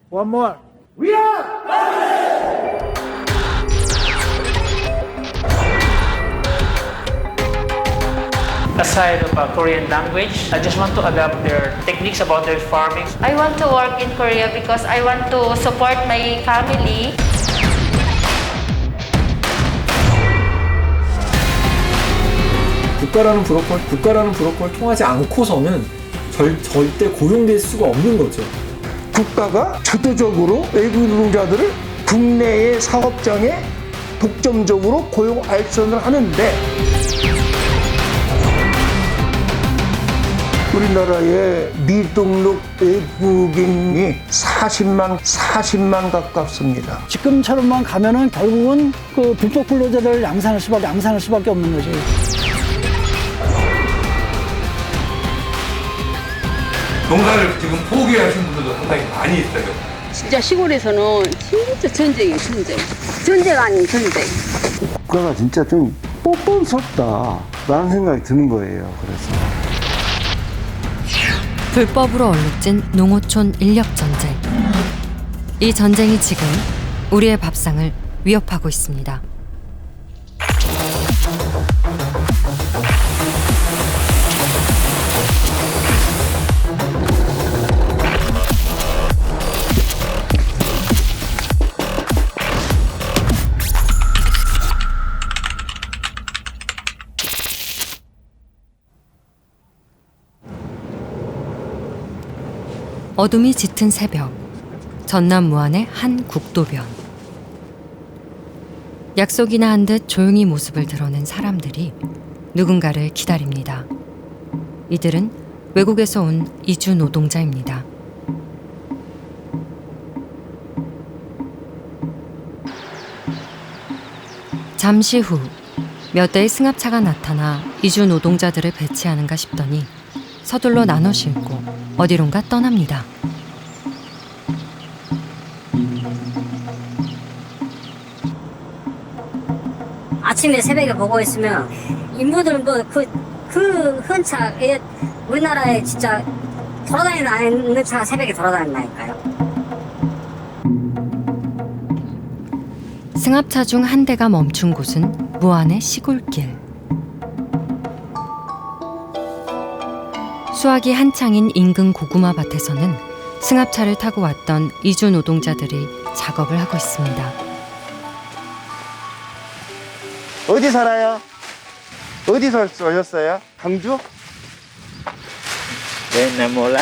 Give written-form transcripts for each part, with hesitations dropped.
One more. Aside of Korean language, I just want to adapt their techniques about their farming. I want to work in Korea because I want to support my family. 국가라는 브로커를 통하지 않고서는 절대 고용될 수가 없는 거죠. 국가가 주도적으로 외국인 노동자들을 국내의 사업장에 독점적으로 고용 알선을 하는데 우리나라의 미등록 외국인이 40만 가깝습니다. 지금처럼만 가면은 결국은 그 불법 근로자를 양산할 수밖에 없는 거지. 농사를 지금 포기하신 분들도 상당히 많이 있어요. 진짜 시골에서는 진짜 전쟁이에요, 전쟁. 전쟁 아닌 전쟁. 국가가 진짜 좀 뻔뻔스럽다라는 생각이 드는 거예요. 그래서. 불법으로 얼룩진 농어촌 인력전쟁. 이 전쟁이 지금 우리의 밥상을 위협하고 있습니다. 어둠이 짙은 새벽, 전남 무안의 한 국도변. 약속이나 한 듯 조용히 모습을 드러낸 사람들이 누군가를 기다립니다. 이들은 외국에서 온 이주 노동자입니다. 잠시 후 몇 대의 승합차가 나타나 이주 노동자들을 배치하는가 싶더니 서둘러 나눠 싣고 어디론가 떠납니다. 아침에 새벽에 보고 있으면 인부들 그 흔차에 우리나라에 진짜 돌아다니는 차가 새벽에 돌아다닌다니까요. 승합차 중 한 대가 멈춘 곳은 무안의 시골길. 수확이 한창인 인근 고구마 밭에서는 승합차를 타고 왔던 이주 노동자들이 작업을 하고 있습니다. 어디 살아요? 어디서 오셨어요? 강주? 네, 나 몰라.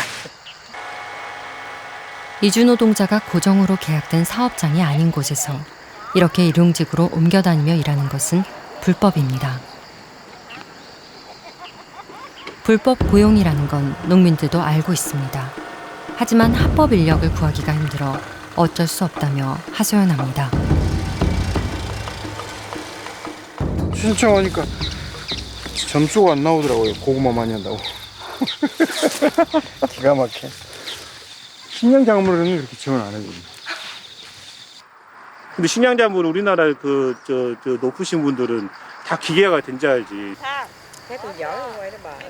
이주 노동자가 고정으로 계약된 사업장이 아닌 곳에서 이렇게 일용직으로 옮겨다니며 일하는 것은 불법입니다. 불법 고용이라는 건 농민들도 알고 있습니다. 하지만 합법 인력을 구하기가 힘들어 어쩔 수 없다며 하소연합니다. 신청하니까 점수가 안 나오더라고요. 고구마 많이 한다고. 기가 막혀. 식량작물은 이렇게 지원 안 해줍니다. 근데 식량작물 우리나라 높으신 분들은 다 기계가 된 줄 알지.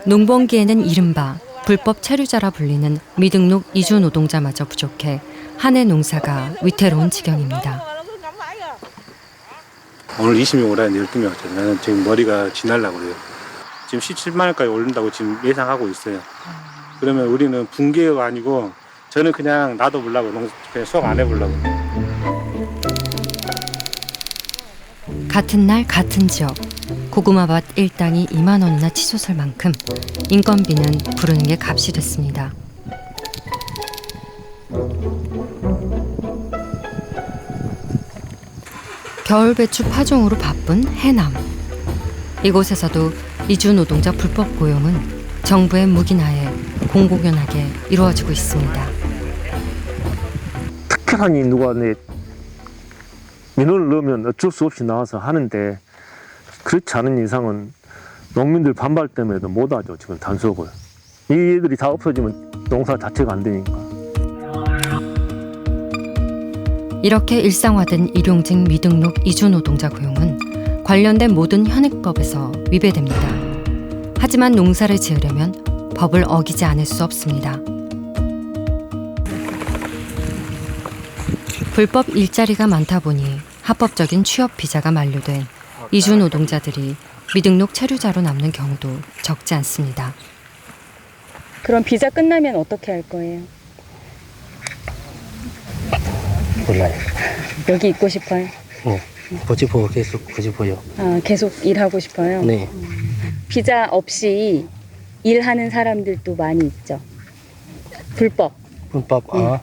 농번기에는 이른바 불법 체류자라 불리는 미등록 이주 노동자마저 부족해 한 해 농사가 위태로운 지경입니다. 오늘 20명 오라는데 12명 왔잖아요. 나는 지금 머리가 지날라고 그래요. 지금 17만 원까지 오른다고 지금 예상하고 있어요. 그러면 우리는 붕괴가 아니고 저는 그냥 나도 보려고 그냥 수확 안 해보려고. 같은 날 같은 지역 고구마밭 일당이 2만 원이나 치솟을 만큼 인건비는 부르는 게 값이 됐습니다. 겨울 배추 파종으로 바쁜 해남. 이곳에서도 이주 노동자 불법 고용은 정부의 묵인하에 공공연하게 이루어지고 있습니다. 특별한 누가 민원을 넣으면 어쩔 수 없이 나와서 하는데 그렇지 않은 이상은 농민들 반발 때문에도 못하죠. 지금 단속을. 이들이 다 없어지면 농사 자체가 안 되니까. 이렇게 일상화된 일용직 미등록 이주 노동자 고용은 관련된 모든 현행법에서 위배됩니다. 하지만 농사를 지으려면 법을 어기지 않을 수 없습니다. 불법 일자리가 많다 보니 합법적인 취업 비자가 만료된 이주 노동자들이 미등록 체류자로 남는 경우도 적지 않습니다. 그럼 비자 끝나면 어떻게 할 거예요? 몰라요. 여기 있고 싶어요? 고집보고 계속 고집보요. 아, 계속 일하고 싶어요? 네. 비자 없이 일하는 사람들도 많이 있죠. 불법. 아.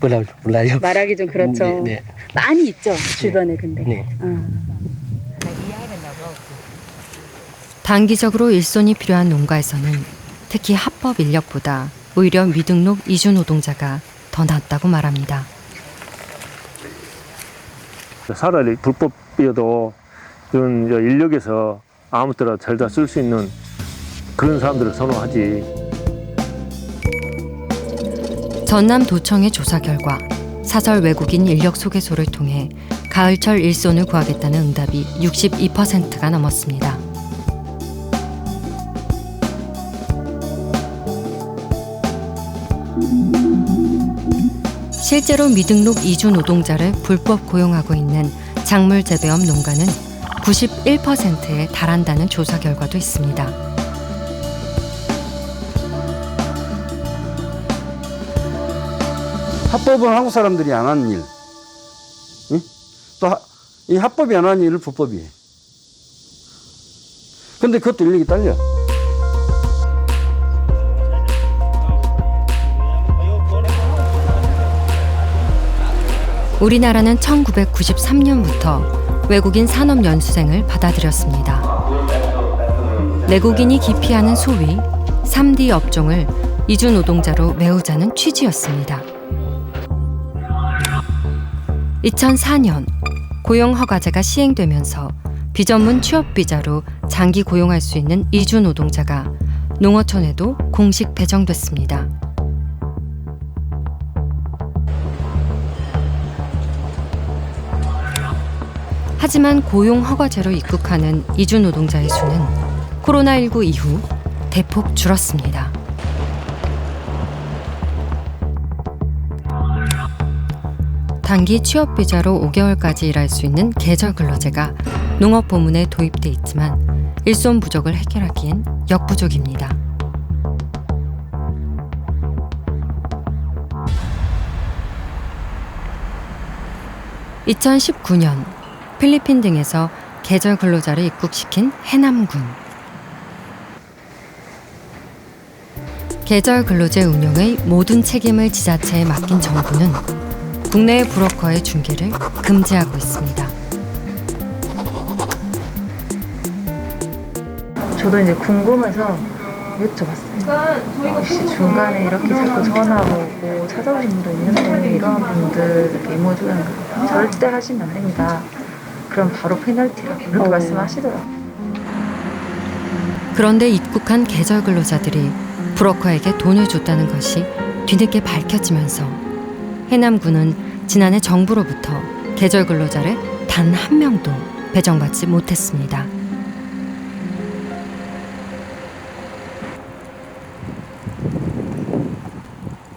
몰라요. 말하기 좀 그렇죠. 네. 많이 있죠, 주변에 근데. 네. 단기적으로 일손이 필요한 농가에서는 특히 합법 인력보다 오히려 미등록 이주 노동자가 더 낫다고 말합니다. 차라리 불법이어도 그런 인력에서 아무 때나 잘다 쓸 수 있는 그런 사람들을 선호하지. 전남도청의 조사 결과 사설 외국인 인력 소개소를 통해 가을철 일손을 구하겠다는 응답이 62%가 넘었습니다. 실제로 미등록 이주 노동자를 불법 고용하고 있는 작물 재배업 농가는 91%에 달한다는 조사 결과도 있습니다. 합법은 한국 사람들이 안 하는 일. 응? 또 이 합법이 안 하는 일을 불법이 해. 근데 그것도 인력이 딸려. 우리나라는 1993년부터 외국인 산업연수생을 받아들였습니다. 내국인이 기피하는 소위 3D 업종을 이주 노동자로 메우자는 취지였습니다. 2004년 고용허가제가 시행되면서 비전문 취업비자로 장기 고용할 수 있는 이주 노동자가 농어촌에도 공식 배정됐습니다. 하지만 고용허가제로 입국하는 이주 노동자의 수는 코로나19 이후 대폭 줄었습니다. 단기 취업비자로 5개월까지 일할 수 있는 계절근로제가 농업부문에 도입돼 있지만 일손 부족을 해결하기엔 역부족입니다. (2019년) 필리핀 등에서 계절 근로자를 입국시킨 해남군. 계절 근로제 운영의 모든 책임을 지자체에 맡긴 정부는 국내의 브로커의 중개를 금지하고 있습니다. 저도 이제 궁금해서 여쭤봤어요. 혹시 중간에 이렇게 자꾸 전화 오고 찾아오신 분도 있는데 이런 분들 메모줘야 절대 하시면 안 됩니다. 그럼 바로 페널티라고 그렇게 말씀하시더라고요. 그런데 입국한 계절 근로자들이 브로커에게 돈을 줬다는 것이 뒤늦게 밝혀지면서 해남군은 지난해 정부로부터 계절 근로자를 단 한 명도 배정받지 못했습니다.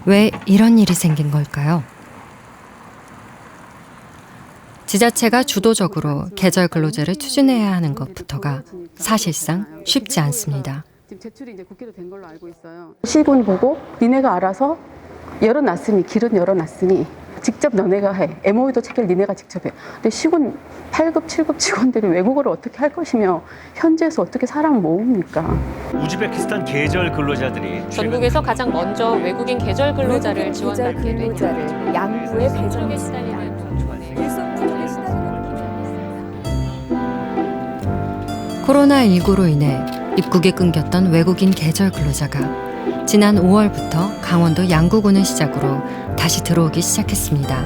왜 이런 일이 생긴 걸까요? 지자체가 주도적으로 계절 근로제를 추진해야 하는 것부터가 사실상 쉽지 않습니다. 제출이 이제 국회도 된 걸로 알고 있어요. 시군 보고 니네가 알아서 열어놨으니 길은 열어놨으니 직접 너네가 해. MOU도 체결 니네가 직접 해. 근데 시군 8급, 7급 직원들이 외국어를 어떻게 할 것이며 현지에서 어떻게 사람을 모읍니까? 우즈베키스탄 계절 근로자들이 전국에서 가장 먼저 외국인 계절 근로자를 지원받게 됐죠. 양부에 배정했습니다. 코로나19로 인해 입국이 끊겼던 외국인 계절 근로자가 지난 5월부터 강원도 양구군을 시작으로 다시 들어오기 시작했습니다.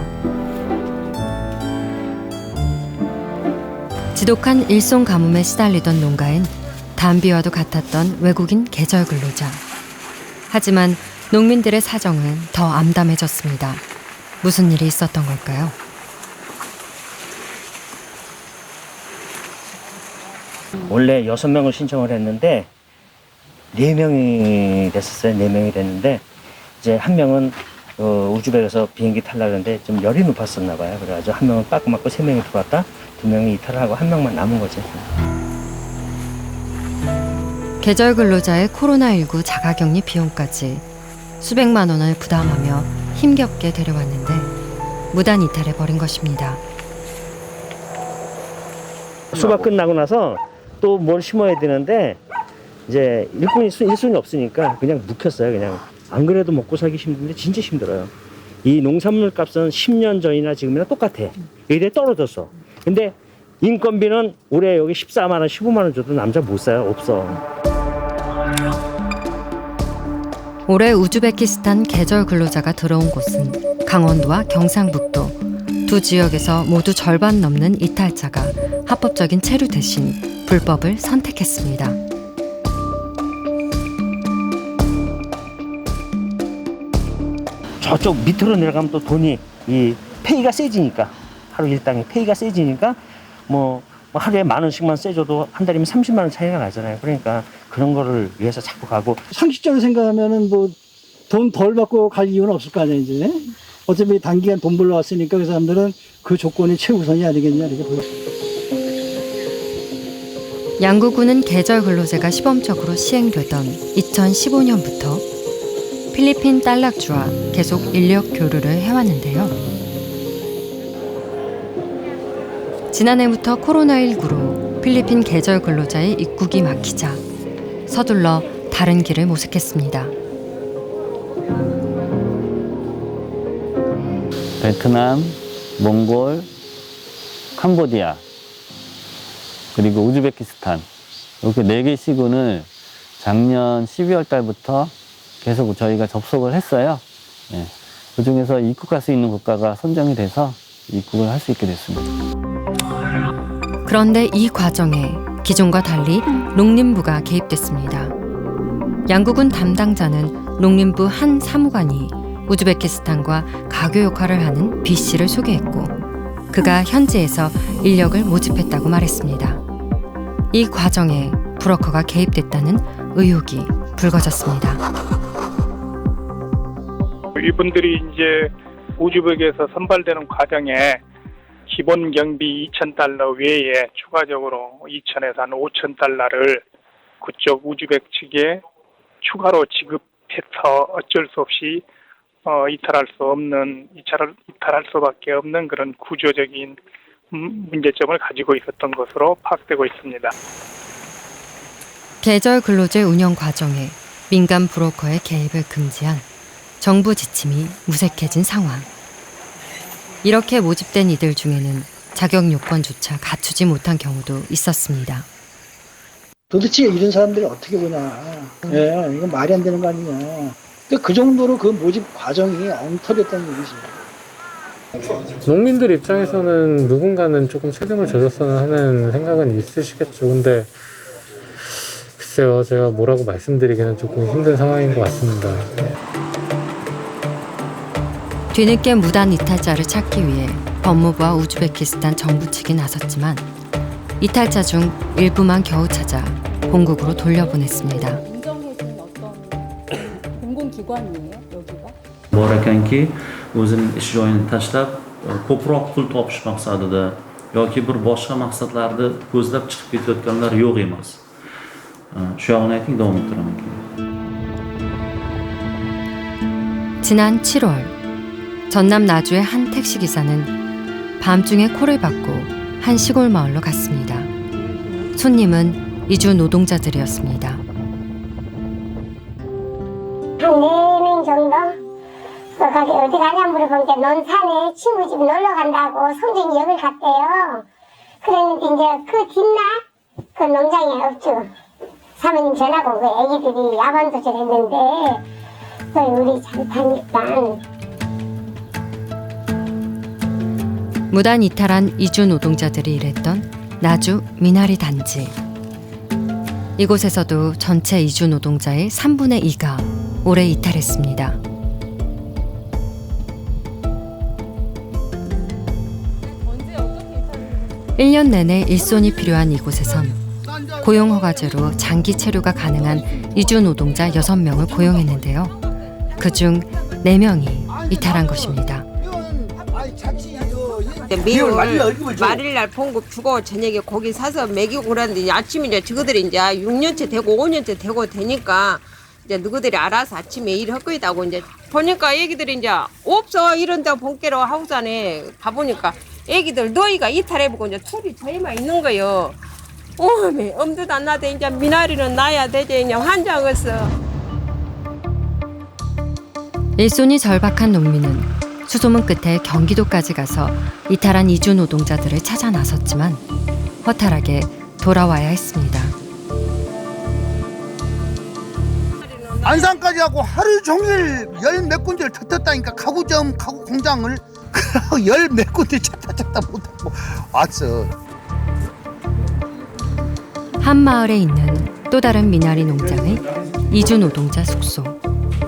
지독한 일손 가뭄에 시달리던 농가엔 담비와도 같았던 외국인 계절 근로자. 하지만 농민들의 사정은 더 암담해졌습니다. 무슨 일이 있었던 걸까요? 원래 6명을 신청을 했는데 4명이 됐었어요. 4명이 됐는데 이제 한 명은 우즈벡에서 비행기 타려는데 좀 열이 높았었나 봐요. 그래가지고 한 명은 빠꾸 맞고 3명이 들어왔다, 2명이 이탈을 하고 1명만 남은 거죠. 계절 근로자의 코로나19 자가격리 비용까지 수백만 원을 부담하며 힘겹게 데려왔는데 무단 이탈해버린 것입니다. 수박 끝나고 나서 또 뭘 심어야 되는데 이제 일손이 없으니까 그냥 묵혔어요. 그냥 안 그래도 먹고 살기 힘든데 진짜 힘들어요. 이 농산물 값은 10년 전이나 지금이나 똑같아. 이게 떨어졌어. 근데 인건비는 올해 여기 14만 원, 15만 원 줘도 남자 못 사요. 없어. 올해 우즈베키스탄 계절 근로자가 들어온 곳은 강원도와 경상북도 두 지역에서 모두 절반 넘는 이탈자가 합법적인 체류 대신 불법을 선택했습니다. 저쪽 밑으로 내려가면 또 돈이 이 페이가 세지니까 하루 일당의 페이가 세지니까 뭐 하루에 10,000원씩만 세줘도 한 달이면 30만 원 차이가 나잖아요. 그러니까 그런 거를 위해서 자꾸 가고. 상식적으로 생각하면은 뭐 돈 덜 받고 갈 이유는 없을 거 아니에요, 이제. 어차피 단기간 돈 벌러 왔으니까 그 사람들은 그 조건이 최우선이 아니겠냐 이렇게 보여요. 양구군은 계절 근로제가 시범적으로 시행되던 2015년부터 필리핀 딸락주와 계속 인력 교류를 해왔는데요. 지난해부터 코로나19로 필리핀 계절 근로자의 입국이 막히자 서둘러 다른 길을 모색했습니다. 베트남, 몽골, 캄보디아, 그리고 우즈베키스탄 이렇게 4개 시군을 작년 12월 달부터 계속 저희가 접속을 했어요. 예. 그 중에서 입국할 수 있는 국가가 선정이 돼서 입국을 할 수 있게 됐습니다. 그런데 이 과정에 기존과 달리 농림부가 개입됐습니다. 양구군 담당자는 농림부 한 사무관이 우즈베키스탄과 가교 역할을 하는 B씨를 소개했고 그가 현지에서 인력을 모집했다고 말했습니다. 이 과정에 브로커가 개입됐다는 의혹이 불거졌습니다. 이분들이 이제 우즈벡에서 선발되는 과정에 기본 경비 2,000달러 외에 추가적으로 2,000에서 한 5,000달러를 그쪽 우즈벡 측에 추가로 지급해서 어쩔 수 없이 이탈할 수밖에 없는 그런 구조적인 문제점을 가지고 있었던 것으로 파악되고 있습니다. 계절 근로제 운영 과정에 민간 브로커의 개입을 금지한 정부 지침이 무색해진 상황. 이렇게 모집된 이들 중에는 자격 요건조차 갖추지 못한 경우도 있었습니다. 도대체 이런 사람들이 어떻게 보냐. 예, 이건 말이 안 되는 거 아니냐. 그 정도로 그 모집 과정이 엉터리였다는 얘기죠. 농민들 입장에서는 누군가는 조금 책임을 져줬으면 하는 생각은 있으시겠죠. 근데 글쎄요, 제가 뭐라고 말씀드리기는 조금 힘든 상황인 것 같습니다. 뒤늦게 무단 이탈자를 찾기 위해 법무부와 우즈베키스탄 정부 측이 나섰지만 이탈자 중 일부만 겨우 찾아 본국으로 돌려보냈습니다. 인정해진 어떤 공공기관이에요, 여기가? bor ekanki o'zini ish joyini tashlab ko'proq pul topish maqsadida yoki bir boshqa maqsadlarda ko'zlab chiqib ketayotganlar yo'q emas. Shu yog'ini ayting, davom ettiraman. 지난 7월 전남 나주의 한 택시기사는 밤중에 콜을 받고 한 시골 마을로 갔습니다. 손님은 이주 노동자들이었습니다. 한 4명 정도? 어디 가냐 물어보니까 논산에 친구 집 놀러 간다고 송정이 역을 갔대요. 그랬는데 이제 그 뒷날 그 농장에 없죠. 사모님 전화가 오고 애기들이 야반 도전했는데 우리 잘타니까. 무단 이탈한 이주 노동자들이 일했던 나주 미나리 단지. 이곳에서도 전체 이주 노동자의 3분의 2가 올해 이탈했습니다. 일 년 내내 일손이 필요한 이곳에선 고용허가제로 장기 체류가 가능한 이주 노동자 6명을 고용했는데요. 그중 4명이 이탈한 것입니다. 매일 말일날 봉급 주고 저녁에 고기 사서 먹이고 그러는데 아침에 이제 저거들이 이제 6년째 되고 5년째 되고 되니까 이제 너희들이 알아서 아침에 일할 거이다고 이제 보니까 애기들이 이제 없어 이런데 본께로 하우산에 가보니까 애기들 너희가 이탈해보고 이제 둘이 저희만 있는 거요. 어메 엄두도 안 나대 이제 미나리는 나야 되지 그냥 환장했어. 일손이 절박한 농민은 수소문 끝에 경기도까지 가서 이탈한 이주 노동자들을 찾아 나섰지만 허탈하게 돌아와야 했습니다. 안산까지 하고 하루 종일 열 몇 군데를 터뜨렸다니까 가구점 가구 공장을 열 몇 군데 찾다 못하고 왔어. 한 마을에 있는 또 다른 미나리 농장의 이주 노동자 숙소.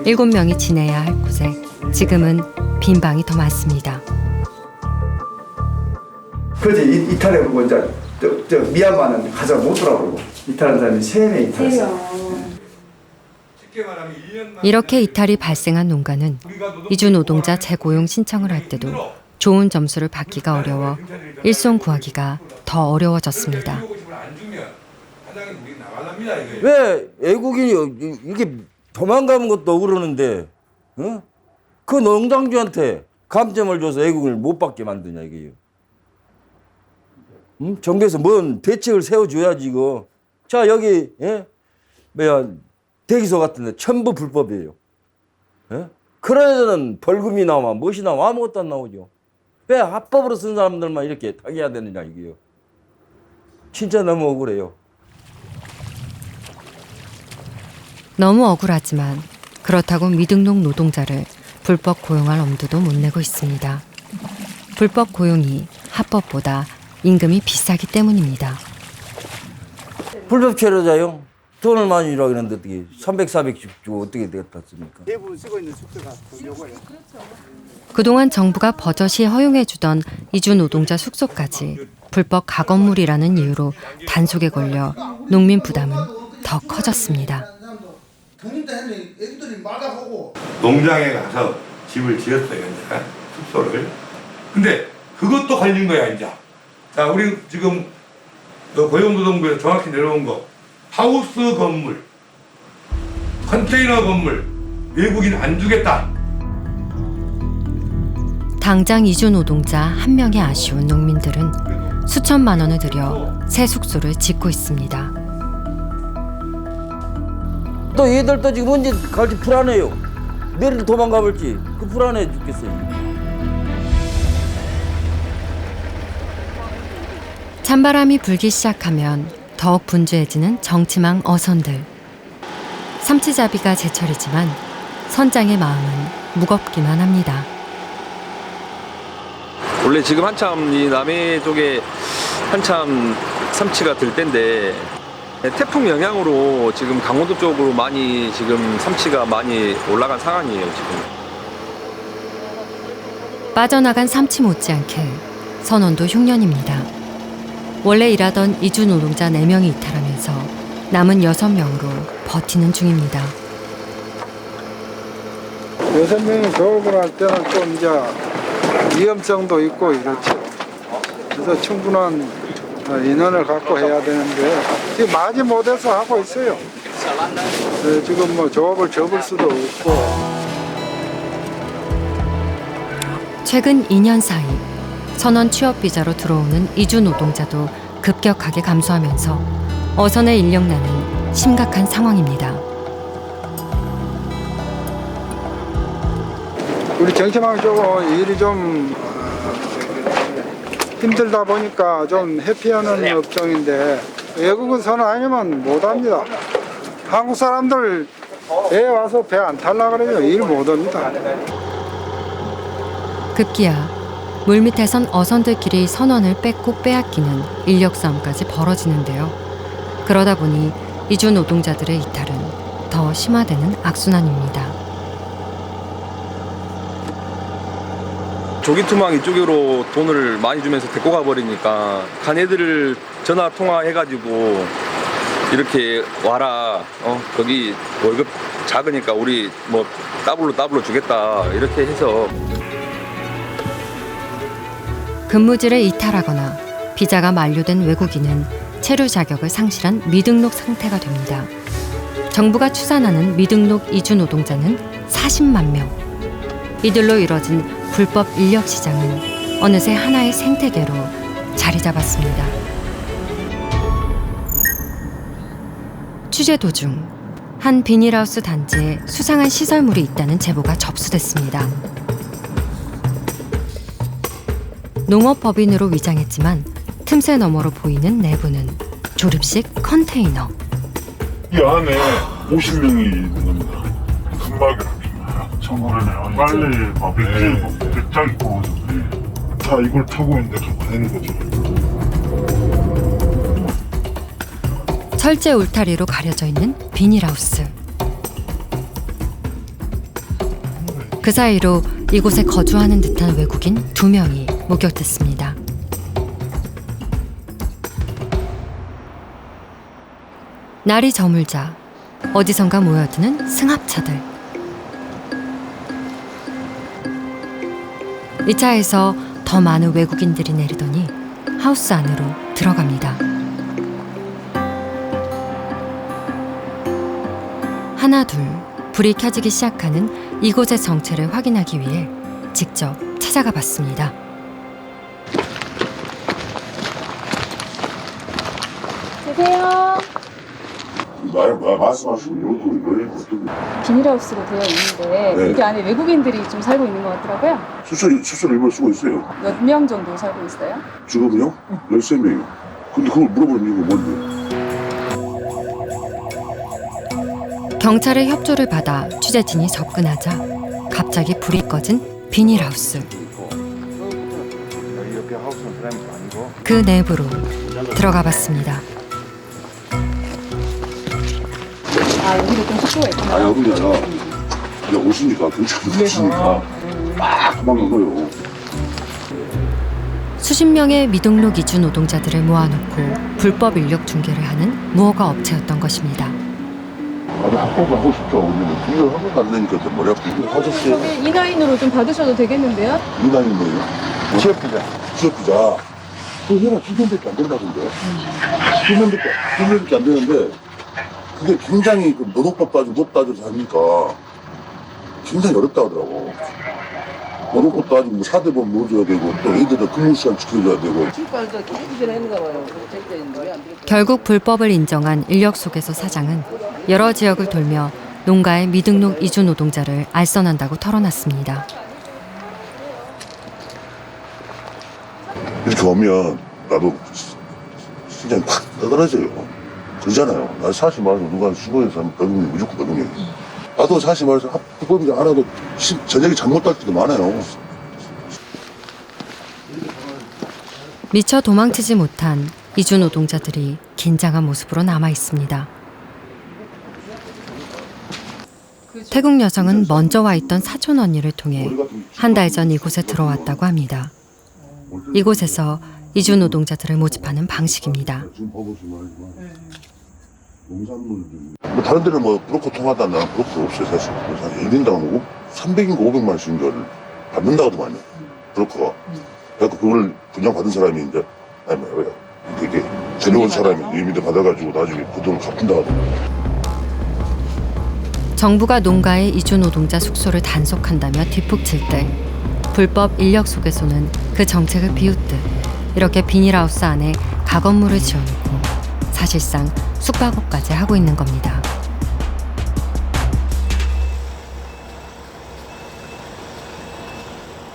7명이 지내야 할 곳에 지금은 빈 방이 더 많습니다. 그지 이탈해보고 이제 저 미얀마는 가서 못 돌아오고 이탈한 사람이 3명 이탈했어. 이렇게 이탈이 발생한 농가는 이주 노동자 재고용 신청을 할 때도 좋은 점수를 받기가 어려워 일손 구하기가 더 어려워졌습니다. 왜 외국인이 이렇게 도망가는 것도 억울하는데 어? 그 농장주한테 감점을 줘서 외국인을 못 받게 만드냐 이게요. 응? 정부에서 뭔 대책을 세워줘야지 이거. 자 여기 대기소 같은데 전부 불법이에요. 예? 그런 애들은 벌금이 나와 무엇이 나와 아무것도 안 나오죠. 왜 합법으로 쓴 사람들만 이렇게 당해야 되느냐 이게요. 진짜 너무 억울해요. 너무 억울하지만 그렇다고 미등록 노동자를 불법 고용할 엄두도 못 내고 있습니다. 불법 고용이 합법보다 임금이 비싸기 때문입니다. 불법 체류자요? 돈을 많이 주라고 했는데 어떻게 300, 400씩 주고 어떻게 되겠습니까? 대부분 쓰고 있는 숙소가 요거예요. 그동안 정부가 버젓이 허용해주던 이주 노동자 숙소까지 불법 가건물이라는 이유로 단속에 걸려 농민 부담은 더 커졌습니다. 농장에 가서 집을 지었어요, 이제 숙소를. 근데 그것도 걸린 거야, 이제. 자, 우리 지금 고용노동부에서 정확히 내려온 거, 하우스 건물, 컨테이너 건물, 외국인 안 주겠다. 당장 이주 노동자 1명이 아쉬운 농민들은 수천만 원을 들여 새 숙소를 짓고 있습니다. 또 얘들도 지금 언제 갈지 불안해요. 내일 도망가 볼지 그 불안해 죽겠어요. 찬바람이 불기 시작하면 더욱 분주해지는 정치망 어선들. 삼치잡이가 제철이지만 선장의 마음은 무겁기만 합니다. 원래 지금 한참 이 남해 쪽에 한참 삼치가 들 때인데 태풍 영향으로 지금 강원도 쪽으로 많이 지금 삼치가 많이 올라간 상황이에요, 지금. 빠져나간 삼치 못지않게 선원도 흉년입니다. 원래 일하던 이주 노동자 4명이 이탈하면서 남은 6명으로 버티는 중입니다. 6명이 교육을 할 때는 좀 이제 위험성도 있고 이렇죠. 그래서 충분한 인원을 갖고 해야 되는데 지금 마지 못해서 하고 있어요. 지금 뭐 조업을 접을 수도 없고. 최근 2년 사이 선원 취업 비자로 들어오는 이주 노동자도 급격하게 감소하면서 어선의 인력난은 심각한 상황입니다. 우리 정치망 쪽은 일이 좀 힘들다 보니까 좀 회피하는 업종인데 외국인 선원 아니면 못합니다. 한국 사람들 배에 와서 배 안 탈라 그래요. 일 못합니다. 급기야 물밑에선 어선들끼리 선원을 뺏고 빼앗기는 인력 싸움까지 벌어지는데요. 그러다 보니 이주 노동자들의 이탈은 더 심화되는 악순환입니다. 조기투망 이쪽으로 돈을 많이 주면서 데리고 가버리니까 가네들을 전화 통화해가지고 이렇게 와라, 거기 월급 작으니까 우리 뭐 더블로 주겠다 이렇게 해서. 근무지를 이탈하거나 비자가 만료된 외국인은 체류 자격을 상실한 미등록 상태가 됩니다. 정부가 추산하는 미등록 이주 노동자는 40만 명. 이들로 이뤄진 불법 인력 시장은 어느새 하나의 생태계로 자리 잡았습니다. 취재 도중 한 비닐하우스 단지에 수상한 시설물이 있다는 제보가 접수됐습니다. 농업법인으로 위장했지만 틈새 너머로 보이는 내부는 조립식 컨테이너. 이 안에 50명이 있는 겁니다. 금막이라고 정말이네요. 빨리 막 맥주 있고 다 이걸 타고 있는데 갖고 다니는 거죠. 철제 울타리로 가려져 있는 비닐하우스. 그 사이로 이곳에 거주하는 듯한 외국인 2명이 목격됐습니다. 날이 저물자 어디선가 모여드는 승합차들. 이 차에서 더 많은 외국인들이 내리더니 하우스 안으로 들어갑니다. 하나 둘 불이 켜지기 시작하는 이곳의 정체를 확인하기 위해 직접 찾아가 봤습니다. 계세요. 말씀하시는 이런 비닐하우스로 되어 있는데 네. 여기 안에 외국인들이 좀 살고 있는 것 같더라고요. 수술 일부러 쓰고 있어요. 몇 명 정도 살고 있어요? 지금요? 13명이요. 근데 그걸 물어보는 이유가 뭔데? 경찰의 협조를 받아 취재진이 접근하자 갑자기 불이 꺼진 비닐하우스. 그 내부로 들어가 봤습니다. 아, 여기도 좀 숙소가 있구나. 아, 여기 아니라 그냥 오시니까 경찰이 오시니까 막 도망간 거예요. 수십 명의 미등록 이주 노동자들을 모아놓고 불법 인력 중개를 하는 무허가 업체였던 것입니다. 나도 합법을 하고 싶죠. 근데 이거 한 번도 안 되니까 좀 머리 아프고. 아저씨. 저기 E9으로 좀 받으셔도 되겠는데요? 인간이 뭐예요? 취업비자. 취업비자. 그 해라 10년밖에 안 된다던데. 10년밖에 안 되는데 그게 굉장히 그 노동법 못 따져서 하니까 굉장히 어렵다 하더라고. 노동법 따지고 4대본 넣어줘야 되고 또 애들도 근무시간 지켜줘야 되고. 결국 불법을 인정한 인력 소개소 사장은 여러 지역을 돌며 농가의 미등록 이주 노동자를 알선한다고 털어놨습니다. 이렇게 오면 나도 심장이 팍 떠들어져요. 그러잖아요. 나 사실 말해서 누가 수고해서 하면 배우면 무조건 배우면. 나도 사실 말해서 합법이 안 하도 저녁에 잠 못 잘 때도 많아요. 미처 도망치지 못한 이주 노동자들이 긴장한 모습으로 남아 있습니다. 태국 여성은 먼저 와 있던 사촌 언니를 통해 한 달 전 이곳에 들어왔다고 합니다. 이곳에서 이주 노동자들을 모집하는 방식입니다. 뭐 다른 데는 뭐 브로커 통하다 나는 브로커 없어요 사실. 1인당 300인가 500만 원씩을 받는다고 하더만요. 브로커가. 그래서 그걸 분양받은 사람이 이제 아니 뭐야 이게 데려온 사람이 임의대 받아가지고 나중에 그 돈을 갚는다고 하더만요. 정부가 농가의 이주 노동자 숙소를 단속한다며 뒷북칠 때 불법 인력 소개소는 그 정책을 비웃듯 이렇게 비닐하우스 안에 가건물을 지어놓고 사실상 숙박업까지 하고 있는 겁니다.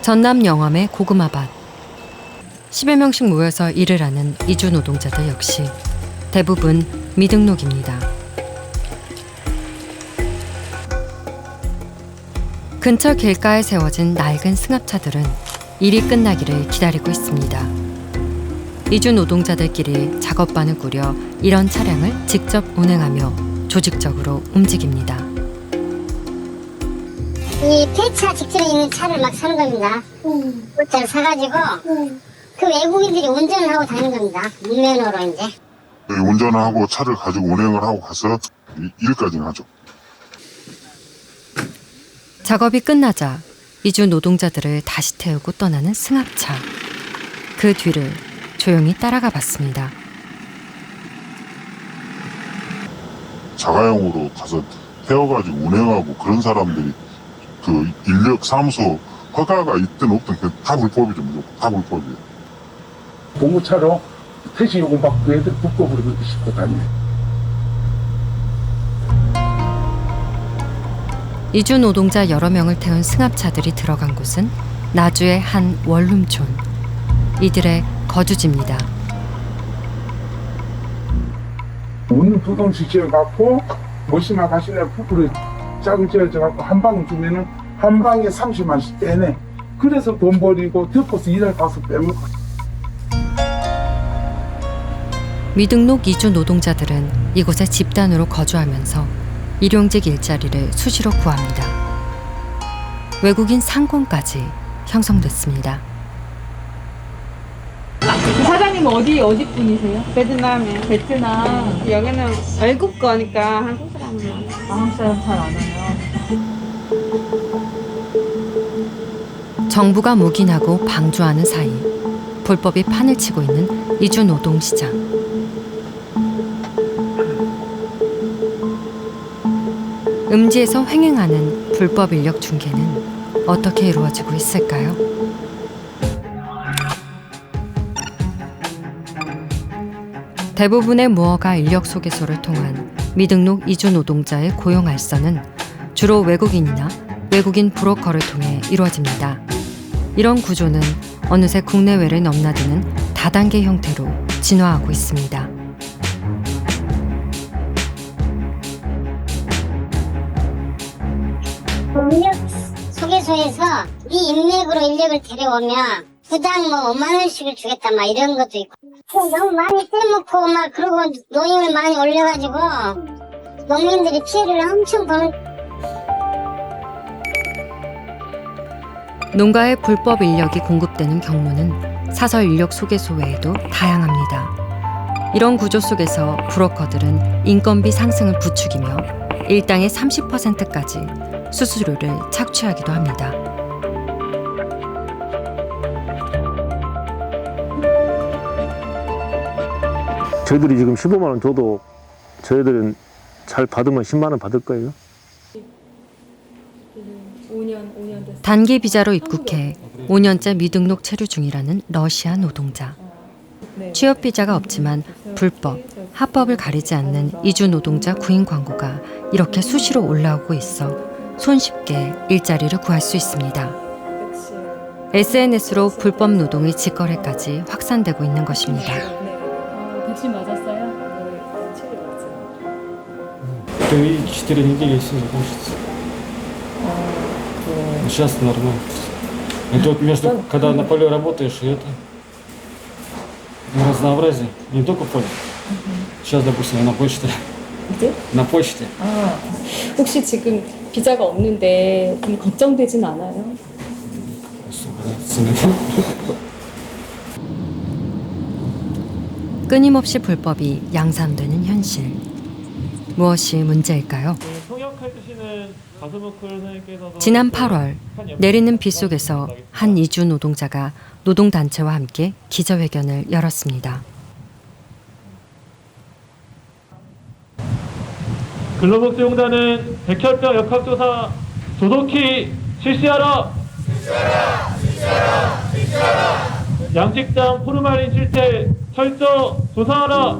전남 영암의 고구마밭. 10여 명씩 모여서 일을 하는 이주 노동자들 역시 대부분 미등록입니다. 근처 길가에 세워진 낡은 승합차들은 일이 끝나기를 기다리고 있습니다. 이주 노동자들끼리 작업반을 꾸려 이런 차량을 직접 운행하며 조직적으로 움직입니다. 이 폐차 직전에 있는 차를 막 사는 겁니다. 차를 사가지고 그 외국인들이 운전을 하고 다니는 겁니다. 무면허로 이제. 운전을 하고 차를 가지고 운행을 하고 가서 일까지는 하죠. 작업이 끝나자 이주 노동자들을 다시 태우고 떠나는 승합차. 그 뒤를 조용히 따라가 봤습니다. 자가용으로 가서 태워가지고 운행하고 그런 사람들이 그 인력 사무소 허가가 있든 없든 다 불법이죠. 무조건 다 불법이에요. 공무차로 택시 요금 받고 애들 불법으로 그렇게 싣고 다녀요. 이주 노동자 여러 명을 태운 승합차들이 들어간 곳은 나주의 한 원룸촌. 이들의 거주지입니다. 문 두 동씩 지어갖고 멋이나 가시네 부부를 짝을 지어져갖고 한 방 주면은 한 방에 30만씩 떼네. 그래서 돈 버리고 덮어서 일할 가서 빼먹고. 미등록 이주 노동자들은 이곳에 집단으로 거주하면서 일용직 일자리를 수시로 구합니다. 외국인 상공까지 형성됐습니다. 사장님은 어디 분이세요? 베트남이요. 베트남. 여기는 외국 거니까 한국 사람은. 한국 사람 잘 안 와요. 정부가 묵인하고 방조하는 사이 불법이 판을 치고 있는 이주 노동시장. 음지에서 횡행하는 불법 인력 중개는 어떻게 이루어지고 있을까요? 대부분의 무허가 인력 소개소를 통한 미등록 이주 노동자의 고용 알선은 주로 외국인이나 외국인 브로커를 통해 이루어집니다. 이런 구조는 어느새 국내외를 넘나드는 다단계 형태로 진화하고 있습니다. 인력 소개소에서 네 인맥으로 인력을 데려오면 부당 뭐 5만 원씩을 주겠다 막 이런 것도 있고 너무 많이 떼먹고 막 그러고 노임을 많이 올려가지고 농민들이 피해를 엄청 보는. 농가에 불법 인력이 공급되는 경로는 사설 인력 소개소 외에도 다양합니다. 이런 구조 속에서 브로커들은 인건비 상승을 부추기며 일당의 30%까지 수수료를 착취하기도 합니다. 저희들이 지금 15만 원 줘도 저희들은 잘 받으면 10만 원 받을 거예요. 단기 비자로 입국해 5년째 미등록 체류 중이라는 러시아 노동자. 취업 비자가 없지만 불법, 합법을 가리지 않는 이주 노동자 구인 광고가 이렇게 수시로 올라오고 있어 손쉽게 일자리를 구할 수 있습니다. SNS로 불법 노동의 직거래까지 확산되고 있는 것입니다. 백신 맞았어요? Ты 4 недели если закончится. Сейчас нормально. Это вот между, когда на поле работаешь, и это разнообразие. Не только поле. Сейчас, допустим, я на почте. где? На почте. 아, 혹시 지금 비자가 없는데 좀 걱정되진 않아요? 끊임없이 불법이 양산되는 현실. 무엇이 문제일까요? 지난 8월 내리는 비 속에서 한 이주 노동자가 노동단체와 함께 기자회견을 열었습니다. 근로복지공단은 백혈병 역학조사 조속히 실시하라! 양식장 포르말린 실태 철저 조사하라!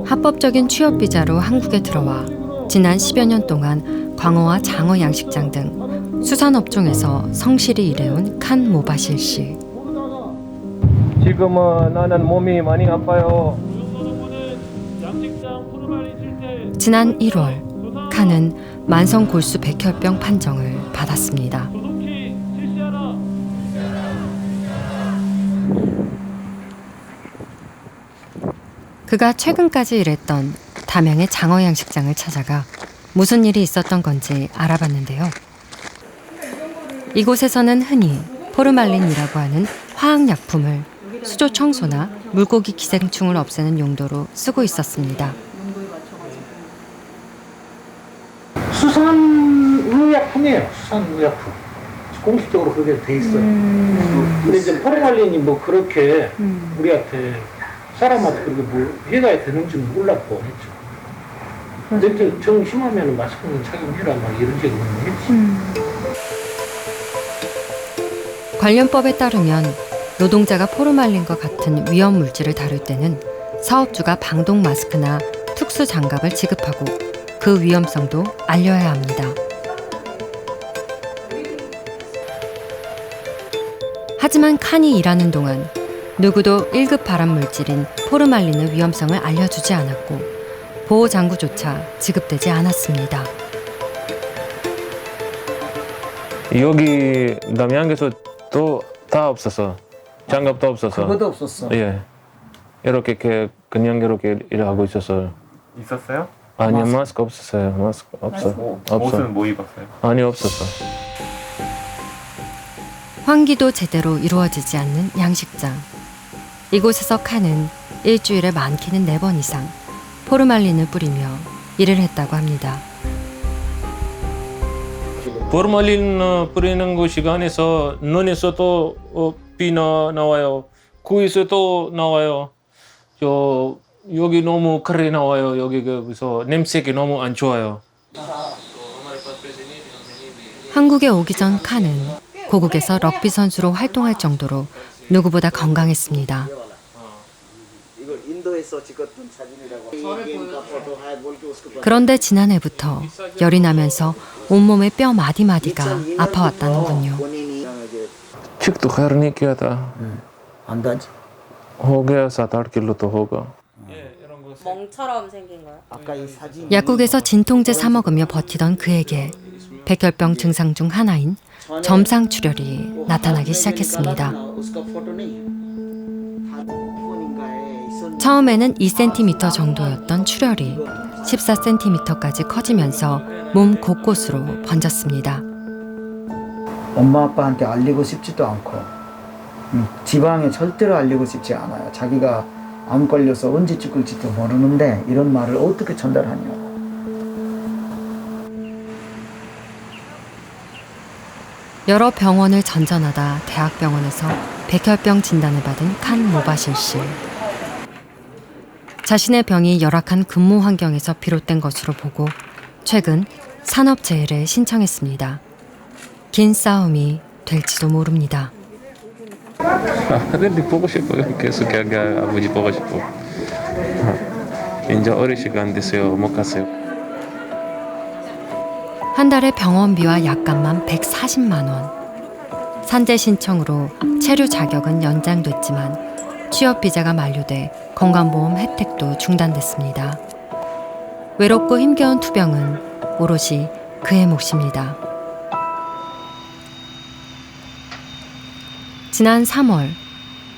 합법적인 취업 비자로 한국에 들어와 지난 10여 년 동안 광어와 장어 양식장 등 수산업종에서 성실히 일해온 칸 모바실 씨. 지금은 나는 몸이 많이 아파요. 지난 1월 칸은 만성 골수 백혈병 판정을 받았습니다. 그가 최근까지 일했던 담양의 장어양식장을 찾아가 무슨 일이 있었던 건지 알아봤는데요. 이곳에서는 흔히 포르말린이라고 하는 화학약품을 수조 청소나 물고기 기생충을 없애는 용도로 쓰고 있었습니다. 수산의약품이에요. 수산의약품. 공식적으로 그렇게 돼 있어요. 근데 이제 포르말린이 뭐 그렇게 우리한테 사람한테 그렇게 뭐 해가 되는지는 몰랐고 했죠. 근데 정 심하면 마스크는 착용해라 막 이런 식으로 했지. 관련법에 따르면 노동자가 포르말린과 같은 위험 물질을 다룰 때는 사업주가 방독 마스크나 특수 장갑을 지급하고 그 위험성도 알려야 합니다. 하지만 칸이 일하는 동안 누구도 1급 발암 물질인 포르말린의 위험성을 알려주지 않았고 보호 장구조차 지급되지 않았습니다. 여기 남양에서 또 다 없었어. 장갑도 없었어. 그것도 없었어. 예. 이렇게 그냥 이렇게 일하고 있었어요. 있었어요? 아니요, 마스크 없었어요. 마스크 없어. 없어. 옷은 뭐 입었어요? 아니 없었어. 환기도 제대로 이루어지지 않는 양식장. 이곳에서 칸은 일주일에 많게는 4번 이상 포르말린을 뿌리며 일을 했다고 합니다. 포르말린 뿌리는 그 시간에서 눈에서도 피 나와요. 코에서도 나와요. 여기 너무 크게 나와요. 여기 그래서 냄새가 너무 안 좋아요. 한국에 오기 전 칸은 고국에서 럭비 선수로 활동할 정도로 누구보다 건강했습니다. 그런데 지난해부터 열이 나면서 온몸의 뼈 마디마디가 아파왔다는군요. ठीक तो खैर नहीं किया था अंदाज हो गया 7-8 किलो तो होगा. 멍처럼 생긴 거요? 약국에서 진통제 사 먹으며 버티던 그에게 백혈병 증상 중 하나인 점상출혈이 나타나기 시작했습니다. 처음에는 2cm 정도였던 출혈이 14cm까지 커지면서 몸 곳곳으로 번졌습니다. 엄마 아빠한테 알리고 싶지도 않고 지방에 절대로 알리고 싶지 않아요. 자기가 암 걸려서 언제 죽을지도 모르는데 이런 말을 어떻게 전달하냐고. 여러 병원을 전전하다 대학병원에서 백혈병 진단을 받은 칸 모바실 씨. 자신의 병이 열악한 근무 환경에서 비롯된 것으로 보고 최근 산업재해를 신청했습니다. 긴 싸움이 될지도 모릅니다. 근데 보고 싶어요. 계속 아버지 보고 싶어. 이제 어린 시간 됐어요. 못 갔어요. 한 달에 병원비와 약값만 140만 원. 산재 신청으로 체류 자격은 연장됐지만 취업 비자가 만료돼 건강보험 혜택도 중단됐습니다. 외롭고 힘겨운 투병은 오롯이 그의 몫입니다. 지난 3월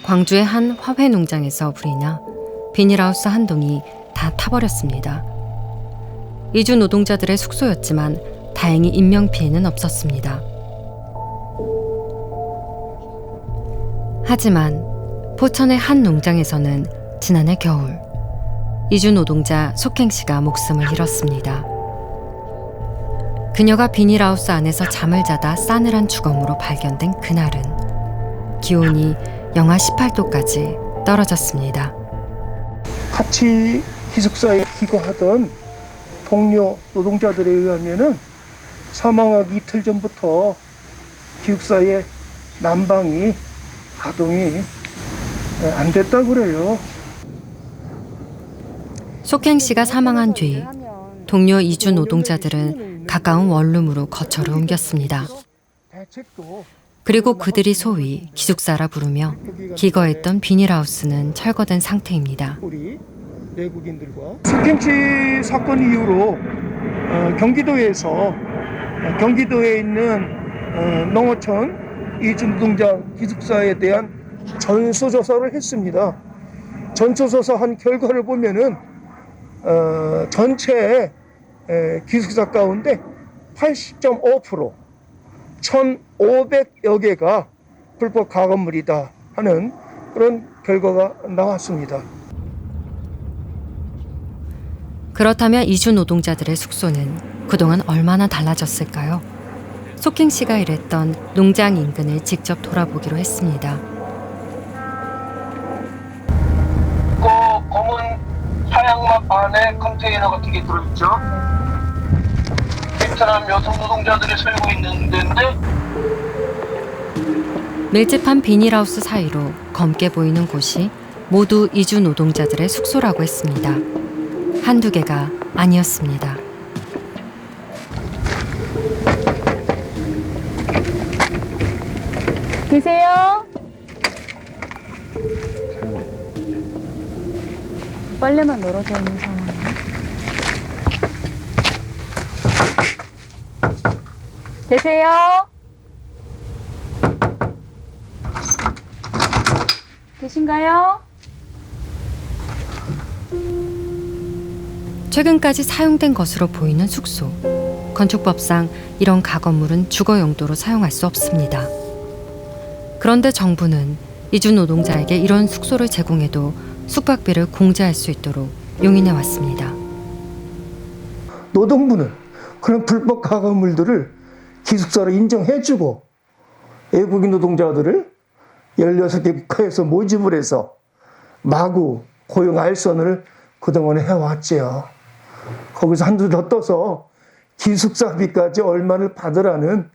광주의 한 화훼 농장에서 불이 나 비닐하우스 한 동이 다 타버렸습니다. 이주 노동자들의 숙소였지만 다행히 인명피해는 없었습니다. 하지만 포천의 한 농장에서는 지난해 겨울 이주 노동자 속행 씨가 목숨을 잃었습니다. 그녀가 비닐하우스 안에서 잠을 자다 싸늘한 주검으로 발견된 그날은 기온이 영하 18도까지 떨어졌습니다. 같이 기숙사에 기거하던 동료 노동자들에 의하면은 사망하기 이틀 전부터 기숙사의 난방이 가동이 안 됐다 그래요. 속행 씨가 사망한 뒤 동료 이주 노동자들은 가까운 원룸으로 거처를 옮겼습니다. 그리고 그들이 소위 기숙사라 부르며 기거했던 비닐하우스는 철거된 상태입니다. 내국인들과 스캔치 사건 이후로 경기도에 있는 농어촌 이주노동자 기숙사에 대한 전수조사를 했습니다. 전수조사 한 결과를 보면은 전체 기숙사 가운데 80.5% 1,500여 개가 불법 가건물이다 하는 그런 결과가 나왔습니다. 그렇다면 이주 노동자들의 숙소는 그동안 얼마나 달라졌을까요? 소킹 씨가 일했던 농장 인근을 직접 돌아보기로 했습니다. 검은 사양막 안에 컨테이너 같은 게 들어있죠. 베트남 여성 노동자들이 살고 있는 데인데 밀집한 비닐하우스 사이로 검게 보이는 곳이 모두 이주 노동자들의 숙소라고 했습니다. 한두 개가 아니었습니다. 계세요? 빨래만 널어져 있는 상황이에요. 계세요? 계신가요? 최근까지 사용된 것으로 보이는 숙소. 건축법상 이런 가건물은 주거 용도로 사용할 수 없습니다. 그런데 정부는 이주 노동자에게 이런 숙소를 제공해도 숙박비를 공제할 수 있도록 용인해 왔습니다. 노동부는 그런 불법 가건물들을 기숙사로 인정해주고 외국인 노동자들을 16개 국가에서 모집을 해서 마구 고용 알선을 그동안에 해왔지요. 거기서 한두 더 떠서 기숙사비까지 얼마를 받으라는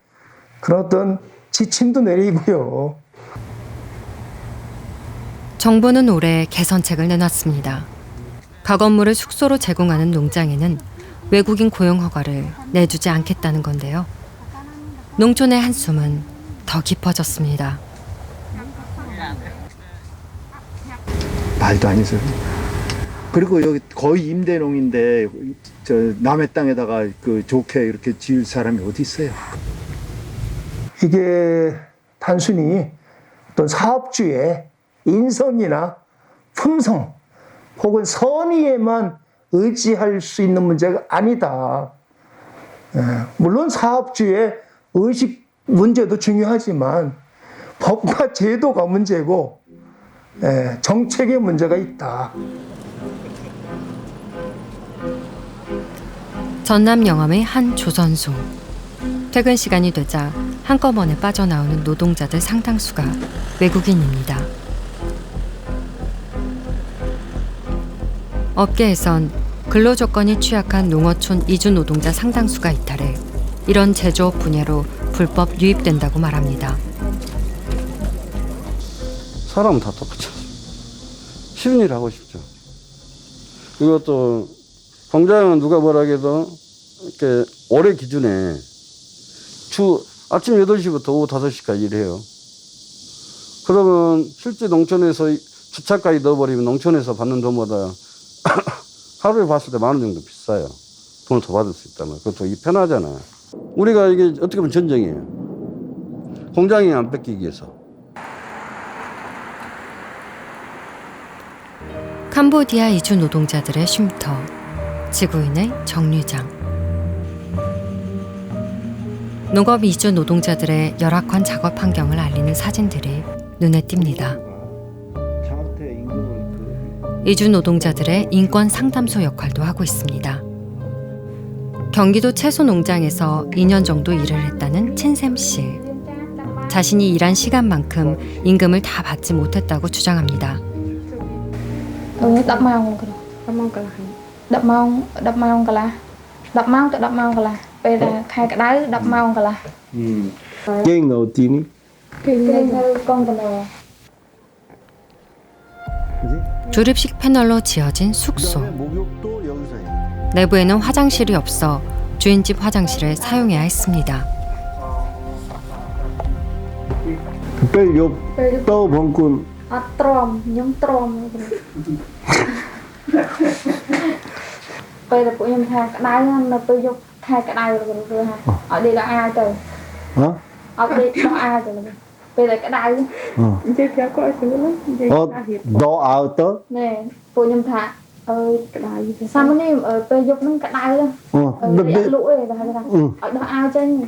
그런 어떤 지침도 내리고요. 정부는 올해 개선책을 내놨습니다. 가건물을 숙소로 제공하는 농장에는 외국인 고용 허가를 내주지 않겠다는 건데요. 농촌의 한숨은 더 깊어졌습니다. 말도 아니죠. 그리고 여기 거의 임대농인데 저 남의 땅에다가 그 좋게 이렇게 지을 사람이 어디 있어요? 이게 단순히 어떤 사업주의 인성이나 품성 혹은 선의에만 의지할 수 있는 문제가 아니다. 물론 사업주의 의식 문제도 중요하지만 법과 제도가 문제고 정책의 문제가 있다. 전남 영암의 한 조선소. 퇴근 시간이 되자 한꺼번에 빠져나오는 노동자들 상당수가 외국인입니다. 업계에선 근로조건이 취약한 농어촌 이주 노동자 상당수가 이탈해 이런 제조업 분야로 불법 유입된다고 말합니다. 사람은 다 똑같죠. 쉬운 일 하고 싶죠. 이것도 공장은 누가 뭐라 해도 이렇게 올해 기준에 아침 8시부터 오후 5시까지 일해요. 그러면 실제 농촌에서 주차까지 넣어버리면 농촌에서 받는 돈보다 하루에 봤을 때 10,000원 정도 비싸요. 돈을 더 받을 수 있다면. 그것도 이게 편하잖아요. 우리가 이게 어떻게 보면 전쟁이에요. 공장이 안 뺏기기 위해서. 캄보디아 이주 노동자들의 쉼터, 지구인의 정류장. 농업 이주 노동자들의 열악한 작업 환경을 알리는 사진들이 눈에 띕니다. 이주 노동자들의 인권 상담소 역할도 하고 있습니다. 경기도 채소 농장에서 2년 정도 일을 했다는 첸샘 씨. 자신이 일한 시간만큼 임금을 다 받지 못했다고 주장합니다. 10 ម៉ោងគ្រូ10ម៉ោងកន្លះ10ម៉ោងកន្លះ10ម៉ោងទៅ10ម៉ោងកន្លះពេលខែក្តៅ10ម៉ោងកន្លះ 게임 어디니? គេនៅកងកណ្ដោ 조립식 패널로 지어진 숙소. 내부에는 화장실이 없어 주인집 화장실을 사용해야 했습니다. 또 번꾼 អត់ទ្រាំខ្ញុំទ្រាំ bây giờ phụ em thay cái đáy nó tôi dục thay cái đáy rồi ha ở đây là ai rồi ở đây là ai rồi bây giờ cái đáy 이제 대학교 왔으면은 이제 너 아웃도? nè phụ em thay cái đáy sao mà em ở bây dục nó cái đáy đó để lũ này là ở đó ai trên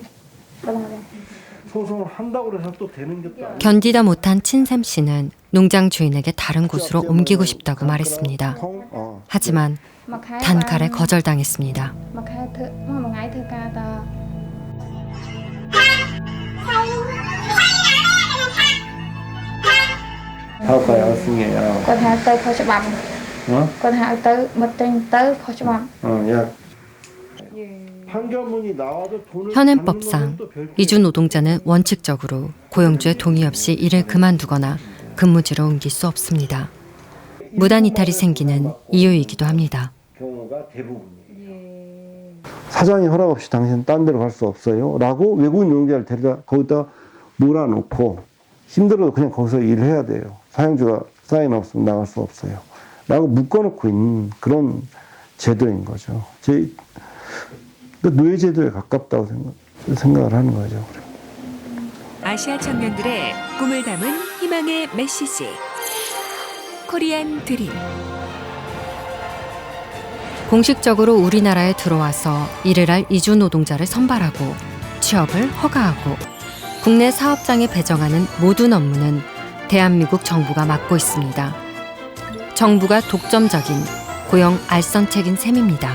소송을 한다고 해서 또 되는 것도 아니고. 견디다 못한 친샘 씨는 농장 주인에게 다른 곳으로 옮기고 싶다고 말했습니다. 하지만 단칼에 거절당했습니다. mà khai thơ mà ngày thơ ca ta Không phải ở sinh nghề đâu. con hạ tới khó cho bằng con hạ tới một tên tới khó cho bằng 야. 판결문이 나와도 돈을 현행법상 이주 노동자는 원칙적으로 고용주의 동의 없이 일을 그만두거나 근무지로 옮길 수 없습니다. 무단 이탈이 생기는 이유이기도 합니다. 경우가 대부분이에요. 사장이 허락 없이 당신은 딴 데로 갈 수 없어요. 라고 외국인 노동자를 데려다 거기다 몰아놓고 힘들어도 그냥 거기서 일을 해야 돼요. 사용주가 사인 없으면 나갈 수 없어요. 라고 묶어놓고 있는 그런 제도인 거죠. 노예제도에 가깝다고 생각을 하는 거죠. 아시아 청년들의 꿈을 담은 희망의 메시지. 코리안 드림. 공식적으로 우리나라에 들어와서 일을 할 이주 노동자를 선발하고 취업을 허가하고 국내 사업장에 배정하는 모든 업무는 대한민국 정부가 맡고 있습니다. 정부가 독점적인 고용 알선책인 셈입니다.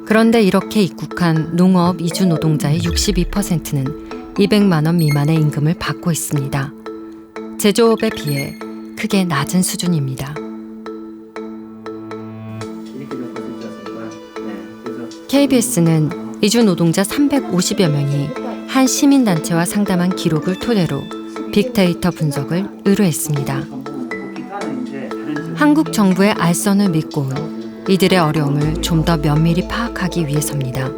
그런데 이렇게 입국한 농업 이주 노동자의 62%는 200만 원 미만의 임금을 받고 있습니다. 제조업에 비해 크게 낮은 수준입니다. KBS는 이주 노동자 350여 명이 한 시민단체와 상담한 기록을 토대로 빅데이터 분석을 의뢰했습니다. 한국 정부의 알선을 믿고 온 이들의 어려움을 좀 더 면밀히 파악하기 위해서입니다.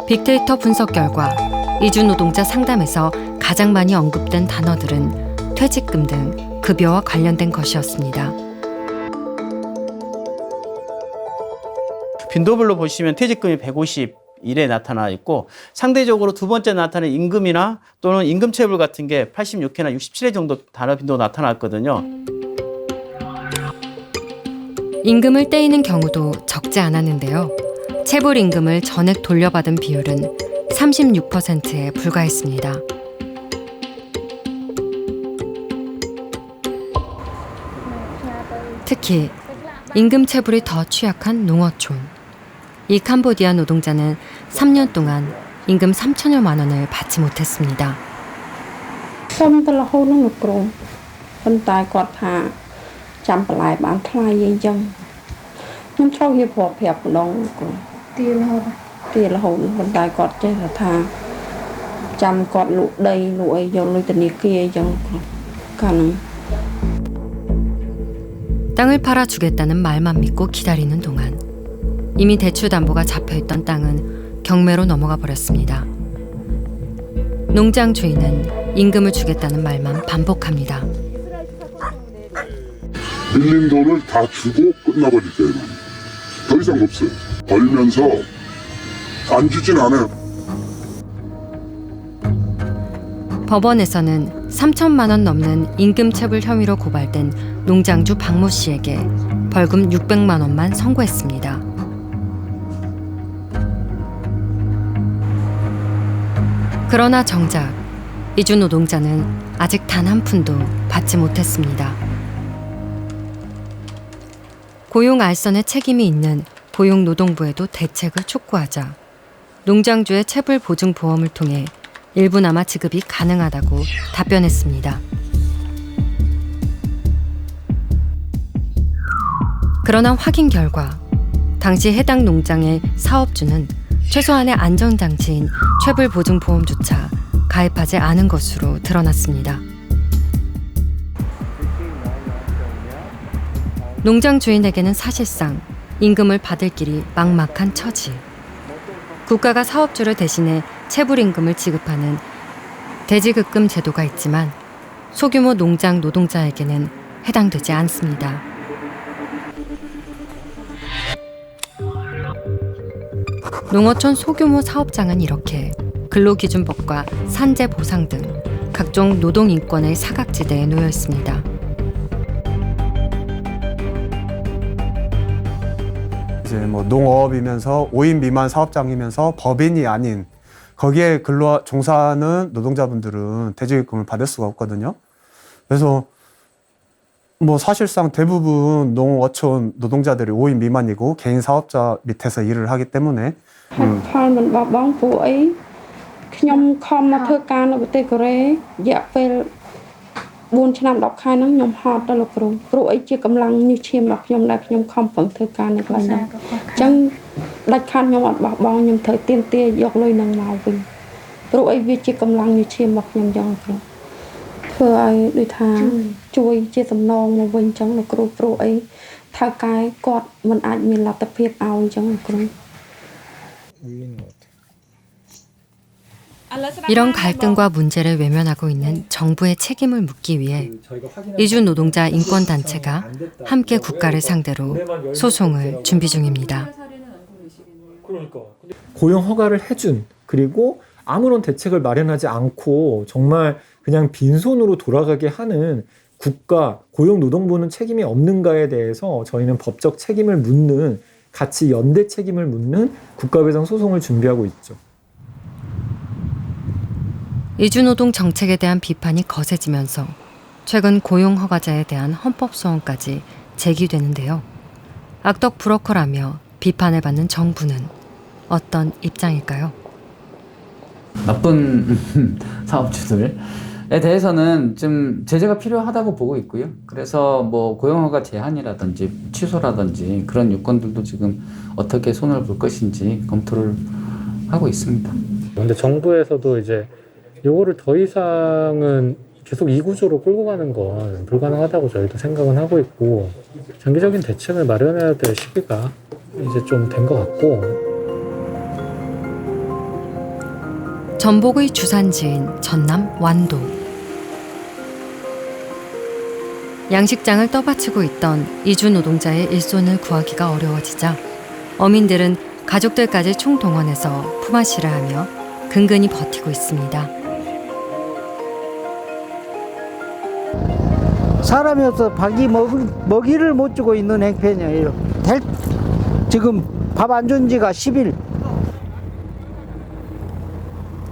빅데이터 분석 결과 이주 노동자 상담에서 가장 많이 언급된 단어들은 퇴직금 등 급여와 관련된 것이었습니다. 빈도별로 보시면 퇴직금이 151에 나타나 있고 상대적으로 두 번째 나타나는 임금이나 또는 임금체불 같은 게 86회나 67회 정도 단어 빈도가 나타났거든요. 임금을 떼이는 경우도 적지 않았는데요. 체불 임금을 전액 돌려받은 비율은 36%에 불과했습니다. 특히 임금 체불이 더 취약한 농어촌. 이 캄보디아 노동자는 3년 동안 임금 3천여만 원을 받지 못했습니다.ចាំបន្លែបានថ្លៃអីចឹងខ្ញុំឆ្លងវាប្រាប់ម្ដងទីរហូតប៉ុន្តែគាត់ចេះថាចាំគាត់លក់ដីលក់អីយកលុយធនាគារអីចឹងកាលហ្នឹង 땅을 팔아주겠다는 말만 믿고 기다리는 동안 이미 대출 담보가 잡혀있던 땅은 경매로 넘어가 버렸습니다. 농장 주인은 임금을 주겠다는 말만 반복합니다. 빌린 돈을 다 주고 끝나버릴 때는 더 이상 없어요. 벌면서 안 주진 않아요. 법원에서는 3천만 원 넘는 임금체불 혐의로 고발된 농장주 박모 씨에게 벌금 600만 원만 선고했습니다. 그러나 정작 이주 노동자는 아직 단 한 푼도 받지 못했습니다. 고용 알선에 책임이 있는 고용노동부에도 대책을 촉구하자 농장주의 체불 보증 보험을 통해 일부나마 지급이 가능하다고 답변했습니다. 그러나 확인 결과 당시 해당 농장의 사업주는 최소한의 안전장치인 체불 보증 보험조차 가입하지 않은 것으로 드러났습니다. 농장 주인에게는 사실상 임금을 받을 길이 막막한 처지. 국가가 사업주를 대신해 체불 임금을 지급하는 대지급금 제도가 있지만 소규모 농장 노동자에게는 해당되지 않습니다. 농어촌 소규모 사업장은 이렇게 근로기준법과 산재 보상 등 각종 노동인권의 사각지대에 놓여 있습니다. 이제 뭐 농업이면서 5인 미만 사업장이면서 법인이 아닌 거기에 종사하는 노동자분들은 대지급금을 받을 수가 없거든요. 그래서 뭐 사실상 대부분 농어촌 노동자들이 5인 미만이고 개인 사업자 밑에서 일을 하기 때문에 ផលមិនបោះបង់ព្រោះអីខ្ញុំខំមកធ្វើការនៅប្រទេសកូរ៉េរយៈពេល4ឆ្នាំ10ខែហ្នឹងខ្ញុំហត់ដល់លោកគ្រូព្រោះអីជាកម្លាំងញើសឈាមរបស់ខ្ញុំដែលខ្ញុំខំប្រឹងធ្វើការនៅកន្លែងហ្នឹងអញ្ចឹងដាច់ខាតខ្ញុំអត់បោះបង់ខ្ញុំត្រូវទាមទារយកលុយហ្នឹងមកវិញព្រោះអីវាជាកម្លាំងញើសឈាមរបស់ខ្ញុំអញ្ចឹងគ្រូធ្វើឲ្យដូចថាជួយជាសំណងមកវិញអញ្ចឹងលោកគ្រូព្រោះអីថៅកែគាត់មិនអាចមានលទ្ធភាពឲ្យអញ្ចឹងលោកគ្រូ 이런 갈등과 문제를 외면하고 있는 정부의 책임을 묻기 위해 이주 노동자 인권단체가 함께 국가를 상대로 소송을 준비 중입니다. 고용 허가를 해준 그리고 아무런 대책을 마련하지 않고 정말 그냥 빈손으로 돌아가게 하는 국가 고용노동부는 책임이 없는가에 대해서 저희는 법적 책임을 묻는 같이 연대 책임을 묻는 국가배상 소송을 준비하고 있죠. 이주노동 정책에 대한 비판이 거세지면서 최근 고용허가자에 대한 헌법소원까지 제기되는데요. 악덕 브로커라며 비판을 받는 정부는 어떤 입장일까요? 나쁜 사업주들에 대해서는 좀 제재가 필요하다고 보고 있고요. 그래서 뭐 고용허가 제한이라든지 취소라든지 그런 요건들도 지금 어떻게 손을 볼 것인지 검토를 하고 있습니다. 근데 정부에서도 이제 요거를 더 이상은 계속 이 구조로 끌고 가는 건 불가능하다고 저희도 생각은 하고 있고 장기적인 대책을 마련해야 될 시기가 이제 좀 된 것 같고 전복의 주산지인 전남 완도. 양식장을 떠받치고 있던 이주 노동자의 일손을 구하기가 어려워지자 어민들은 가족들까지 총동원해서 품앗이를 하며 근근히 버티고 있습니다. 사람이 없어 박이 먹이를 못 주고 있는 행편이에요. 지금 밥 안 준 지가 10일.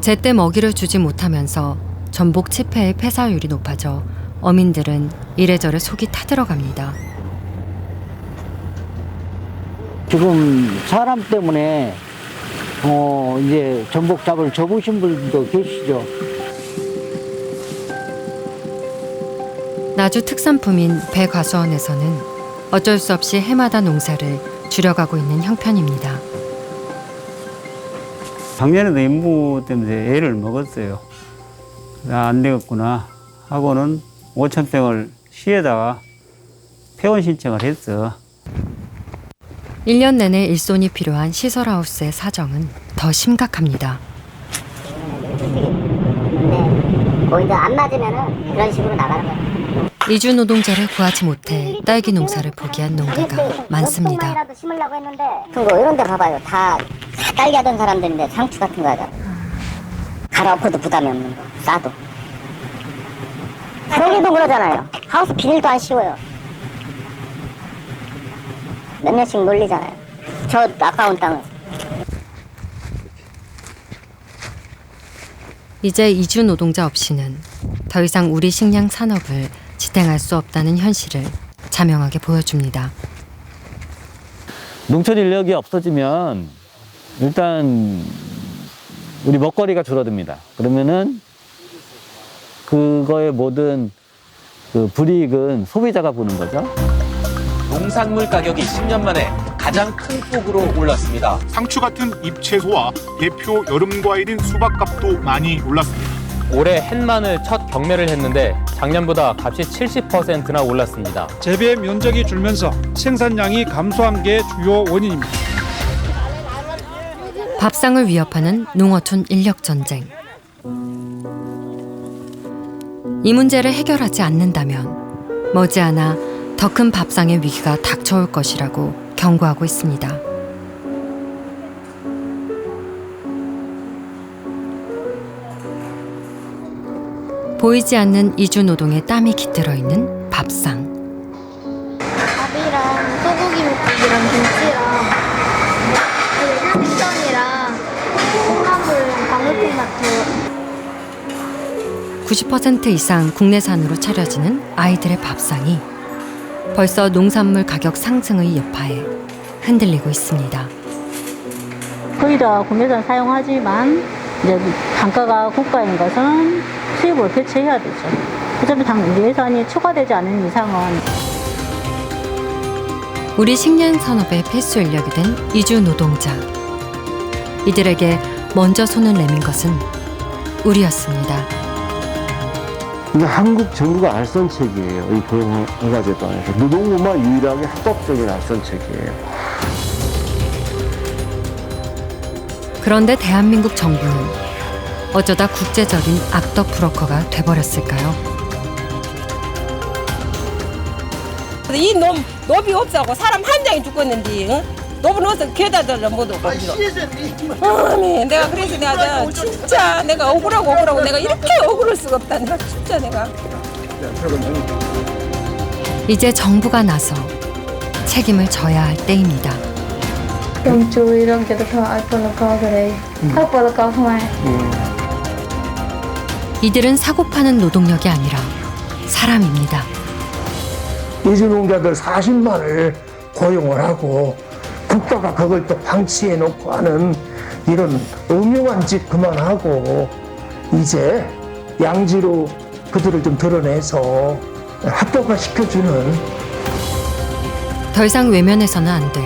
제때 먹이를 주지 못하면서 전복 치패의 폐사율이 높아져 어민들은 이래저래 속이 타들어갑니다. 지금 사람 때문에 이제 전복 잡을 접으신 분도 계시죠. 나주 특산품인 배과수원에서는 어쩔 수 없이 해마다 농사를 줄여가고 있는 형편입니다. 작년에도 인부 때문에 애를 먹었어요. 안 되겠구나 하고는 5,000평을 시에다가 폐원 신청을 했어. 1년 내내 일손이 필요한 시설하우스의 사정은 더 심각합니다. 거기도 안 맞으면은 그런 식으로 나가는 거야. 이주 노동자를 구하지 못해 딸기 농사를 포기한 농가가 많습니다. 조금만이라도 심으려고 했는데 이런 데 봐봐요. 다 딸기 하던 사람들인데 상추 같은 거 하잖아. 갈아엎어도 부담이 없는 거. 싸도. 거기도 그러잖아요. 하우스 비닐도 안 씌워요. 몇 년씩 놀리잖아요. 저 아까운 땅을. 이제 이주 노동자 없이는 더 이상 우리 식량 산업을 지탱할 수 없다는 현실을 자명하게 보여줍니다. 농촌 인력이 없어지면 일단 우리 먹거리가 줄어듭니다. 그러면은 그거의 모든 그 불이익은 소비자가 보는 거죠. 농산물 가격이 10년 만에 가장 큰 폭으로 올랐습니다. 상추 같은 잎채소와 대표 여름 과일인 수박값도 많이 올랐습니다. 올해 햇마늘 첫 경매를 했는데 작년보다 값이 70%나 올랐습니다. 재배 면적이 줄면서 생산량이 감소한 게 주요 원인입니다. 밥상을 위협하는 농어촌 인력 전쟁. 이 문제를 해결하지 않는다면 머지않아 더 큰 밥상의 위기가 닥쳐올 것이라고 경고하고 있습니다. 보이지 않는 이주 노동의 땀이 깃들어 있는 밥상. 밥이랑 소고기 묵국이랑 김치랑 생선이랑 콩나물이랑 방울토마토. 90% 이상 국내산으로 차려지는 아이들의 밥상이 벌써 농산물 가격 상승의 여파에 흔들리고 있습니다. 거의 다 국내산 사용하지만 이제 단가가 고가인 것은 수입으로 대체해야 되죠. 어차피 예산이 추가되지 않은 이상은. 우리 식량 산업의 필수 인력이 된 이주 노동자. 이들에게 먼저 손을 내민 것은 우리였습니다. 이게 한국 정부가 알선책이에요. 이 고용허가제도 안에서 노동부만 유일하게 합법적인 알선책이에요. 그런데 대한민국 정부는 어쩌다 국제적인 악덕 브로커가 돼버렸을까요? 이 놈이 없어갖고 사람 한 장이 죽었는데 응? 놈은 어디서 개다들려 못 오고 내가 그래서 내가 진짜 내가 억울하고 내가 이렇게 억울할 수가 없다. 내가 진짜 내가 이제 정부가 나서 책임을 져야 할 때입니다. Trong chui trong cho tôi ai poloko 그래. 아 poloko không 이들은 사고 파는 노동력이 아니라 사람입니다. 이주 농자들 40만을 고용을 하고 국가가 그걸 또 방치해 놓고 하는 이런 음흉한 짓 그만하고 이제 양지로 그들을 좀 드러내서 합법화 시켜주는 더 이상 외면해서는 안 될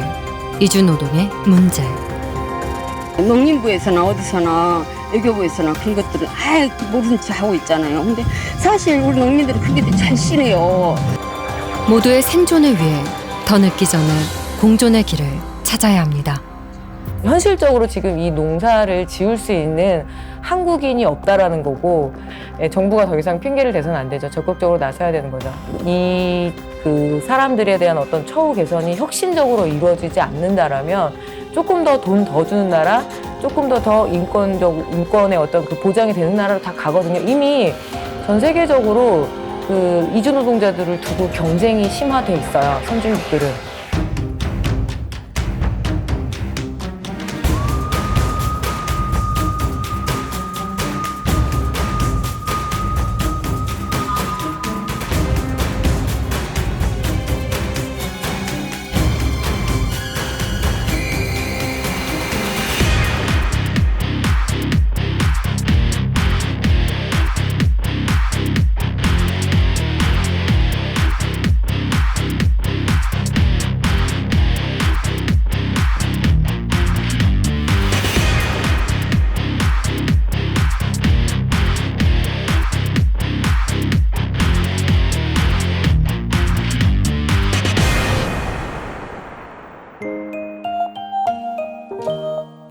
이주 노동의 문제. 농림부에서나 어디서나 외교부에서나 그런 것들은 아예 모른 척 하고 있잖아요. 근데 사실 우리 농민들은 그게 잘 싫어요. 모두의 생존을 위해 더 늦기 전에 공존의 길을 찾아야 합니다. 현실적으로 지금 이 농사를 지을 수 있는 한국인이 없다라는 거고, 정부가 더 이상 핑계를 대서는 안 되죠. 적극적으로 나서야 되는 거죠. 그 사람들에 대한 어떤 처우 개선이 혁신적으로 이루어지지 않는다라면 조금 더 돈 더 주는 나라, 조금 더 인권의 어떤 그 보장이 되는 나라로 다 가거든요. 이미 전 세계적으로 그 이주 노동자들을 두고 경쟁이 심화돼 있어요. 선진국들은.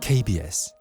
KBS